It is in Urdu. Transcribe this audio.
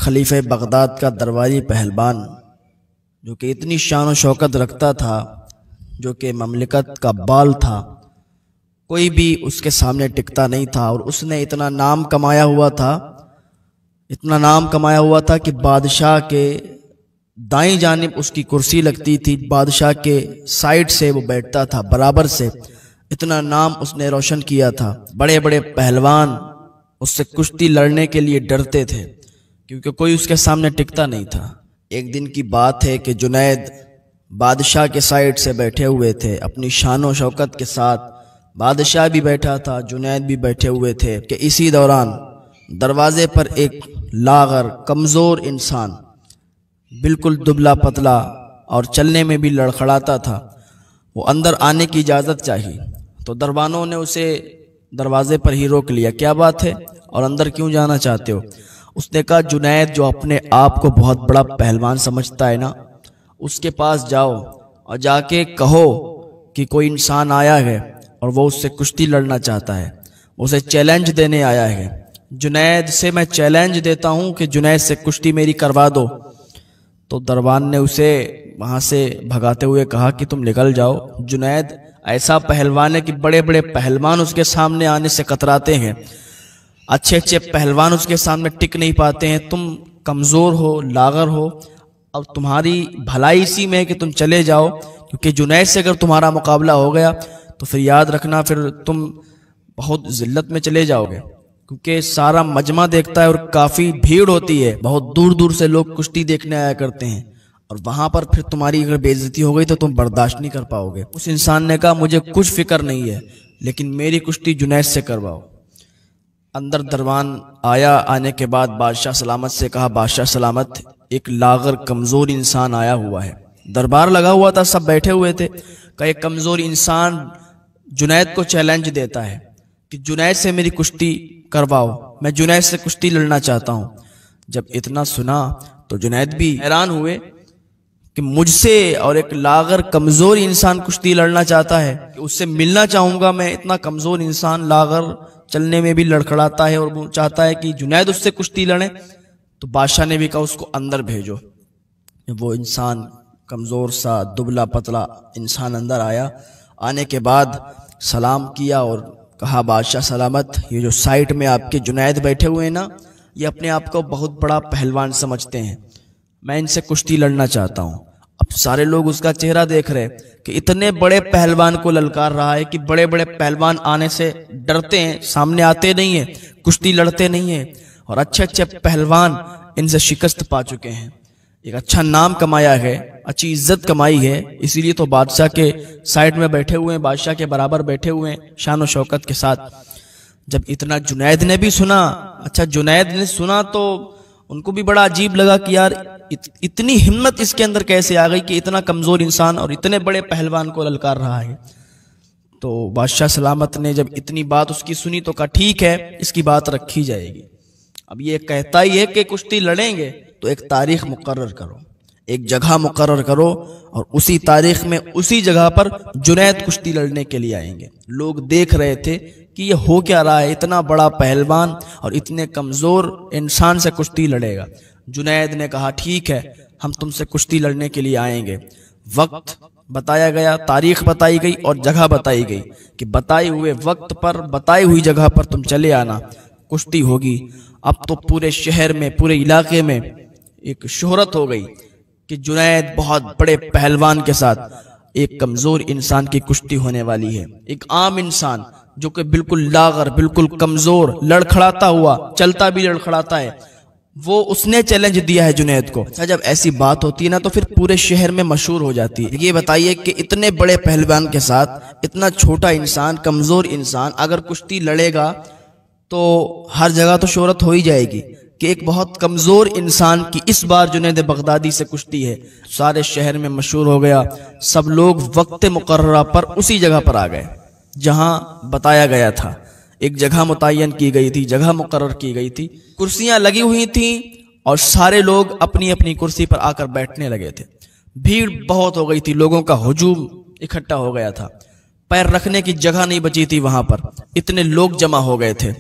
خلیفہ بغداد کا درباری پہلوان جو کہ اتنی شان و شوکت رکھتا تھا، جو کہ مملکت کا بال تھا، کوئی بھی اس کے سامنے ٹکتا نہیں تھا، اور اس نے اتنا نام کمایا ہوا تھا کہ بادشاہ کے دائیں جانب اس کی کرسی لگتی تھی، بادشاہ کے سائیڈ سے وہ بیٹھتا تھا برابر سے، اتنا نام اس نے روشن کیا تھا۔ بڑے بڑے پہلوان اس سے کشتی لڑنے کے لیے ڈرتے تھے کیونکہ کوئی اس کے سامنے ٹکتا نہیں تھا۔ ایک دن کی بات ہے کہ جنید بادشاہ کے سائیڈ سے بیٹھے ہوئے تھے اپنی شان و شوکت کے ساتھ، بادشاہ بھی بیٹھا تھا، جنید بھی بیٹھے ہوئے تھے کہ اسی دوران دروازے پر ایک لاغر کمزور انسان، بالکل دبلا پتلا اور چلنے میں بھی لڑکھڑاتا تھا، وہ اندر آنے کی اجازت چاہی تو دربانوں نے اسے دروازے پر ہی روک لیا۔ کیا بات ہے اور اندر کیوں جانا چاہتے ہو؟ اس نے کہا جنید جو اپنے آپ کو بہت بڑا پہلوان سمجھتا ہے نا، اس کے پاس جاؤ اور جا کے کہو کہ کوئی انسان آیا ہے اور وہ اس سے کشتی لڑنا چاہتا ہے، اسے چیلنج دینے آیا ہے۔ جنید سے میں چیلنج دیتا ہوں کہ جنید سے کشتی میری کروا دو۔ تو دربان نے اسے وہاں سے بھگاتے ہوئے کہا کہ تم نکل جاؤ، جنید ایسا پہلوان ہے کہ بڑے بڑے پہلوان اس کے سامنے آنے سے کتراتے ہیں، اچھے اچھے پہلوان اس کے سامنے ٹک نہیں پاتے ہیں، تم کمزور ہو، لاغر ہو، اب تمہاری بھلائی اسی میں ہے کہ تم چلے جاؤ، کیونکہ جنید سے اگر تمہارا مقابلہ ہو گیا تو پھر یاد رکھنا پھر تم بہت ذلت میں چلے جاؤ گے، کیونکہ سارا مجمع دیکھتا ہے اور کافی بھیڑ ہوتی ہے، بہت دور دور سے لوگ کشتی دیکھنے آیا کرتے ہیں، اور وہاں پر پھر تمہاری اگر بے عزتی ہو گئی تو تم برداشت نہیں کر پاؤ گے۔ اس انسان نے کہا مجھے کچھ فکر نہیں ہے، لیکن میری کشتی جنید سے کرواؤ۔ اندر دربان آیا، آنے کے بعد بادشاہ سلامت سے کہا بادشاہ سلامت، ایک لاغر کمزور انسان آیا ہوا ہے۔ دربار لگا ہوا تھا، سب بیٹھے ہوئے تھے کہ ایک کمزور انسان جنید کو چیلنج دیتا ہے کہ جنید سے میری کشتی کرواؤ، میں جنید سے کشتی لڑنا چاہتا ہوں۔ جب اتنا سنا تو جنید بھی حیران ہوئے کہ مجھ سے اور ایک لاغر کمزور انسان کشتی لڑنا چاہتا ہے، کہ اس سے ملنا چاہوں گا میں، اتنا کمزور انسان لاغر چلنے میں بھی لڑکھڑاتا ہے اور وہ چاہتا ہے کہ جنید اس سے کشتی لڑے۔ تو بادشاہ نے بھی کہا اس کو اندر بھیجو۔ وہ انسان کمزور سا دبلا پتلا انسان اندر آیا، آنے کے بعد سلام کیا اور کہا بادشاہ سلامت، یہ جو سائٹ میں آپ کے جنید بیٹھے ہوئے ہیں نا، یہ اپنے آپ کو بہت بڑا پہلوان سمجھتے ہیں، میں ان سے کشتی لڑنا چاہتا ہوں۔ اب سارے لوگ اس کا چہرہ دیکھ رہے کہ اتنے بڑے پہلوان کو للکار رہا ہے کہ بڑے بڑے پہلوان آنے سے ڈرتے ہیں، سامنے آتے نہیں ہیں، کشتی لڑتے نہیں ہیں، اور اچھے اچھے پہلوان ان سے شکست پا چکے ہیں، ایک اچھا نام کمایا ہے، اچھی عزت کمائی ہے، اسی لیے تو بادشاہ کے سائیڈ میں بیٹھے ہوئے ہیں، بادشاہ کے برابر بیٹھے ہوئے ہیں شان و شوکت کے ساتھ۔ جب اتنا جنید نے بھی سنا، اچھا جنید نے سنا تو ان کو بھی بڑا عجیب لگا کہ یار اتنی ہمت اس کے اندر کیسے آ گئی کہ اتنا کمزور انسان اور اتنے بڑے پہلوان کو للکار رہا ہے۔ تو بادشاہ سلامت نے جب اتنی بات اس کی سنی تو کہا ٹھیک ہے، اس کی بات رکھی جائے گی۔ اب یہ کہتا ہی ہے کہ کشتی لڑیں گے تو ایک تاریخ مقرر کرو، ایک جگہ مقرر کرو، اور اسی تاریخ میں اسی جگہ پر جنید کشتی لڑنے کے لیے آئیں گے۔ لوگ دیکھ رہے تھے کہ یہ ہو کیا رہا ہے، اتنا بڑا پہلوان اور اتنے کمزور انسان سے کشتی لڑے گا۔ جنید نے کہا ٹھیک ہے، ہم تم سے کشتی لڑنے کے لیے آئیں گے۔ وقت بتایا گیا، تاریخ بتائی گئی اور جگہ بتائی گئی کہ بتائے ہوئے وقت پر بتائی ہوئی جگہ پر تم چلے آنا، کشتی ہوگی۔ اب تو پورے شہر میں، پورے علاقے میں ایک شہرت ہو گئی کہ جنید بہت بڑے پہلوان کے ساتھ ایک کمزور انسان کی کشتی ہونے والی ہے۔ ایک عام انسان جو کہ بالکل لاغر، بالکل کمزور، لڑکھڑاتا ہوا، چلتا بھی لڑکھڑاتا ہے، وہ اس نے چیلنج دیا ہے جنید کو۔ جب ایسی بات ہوتی ہے نا تو پھر پورے شہر میں مشہور ہو جاتی ہے۔ یہ بتائیے کہ اتنے بڑے پہلوان کے ساتھ اتنا چھوٹا انسان، کمزور انسان اگر کشتی لڑے گا تو ہر جگہ تو شہرت ہو ہی جائے گی کہ ایک بہت کمزور انسان کی اس بار جنید بغدادی سے کشتی ہے۔ سارے شہر میں مشہور ہو گیا، سب لوگ وقت مقررہ پر اسی جگہ پر آ گئے جہاں بتایا گیا تھا۔ ایک جگہ متعین کی گئی تھی، جگہ مقرر کی گئی تھی، کرسیاں لگی ہوئی تھیں اور سارے لوگ اپنی اپنی کرسی پر آ کر بیٹھنے لگے تھے۔ بھیڑ بہت ہو گئی تھی، لوگوں کا ہجوم اکٹھا ہو گیا تھا، پیر رکھنے کی جگہ نہیں بچی تھی وہاں پر، اتنے لوگ جمع ہو گئے تھے۔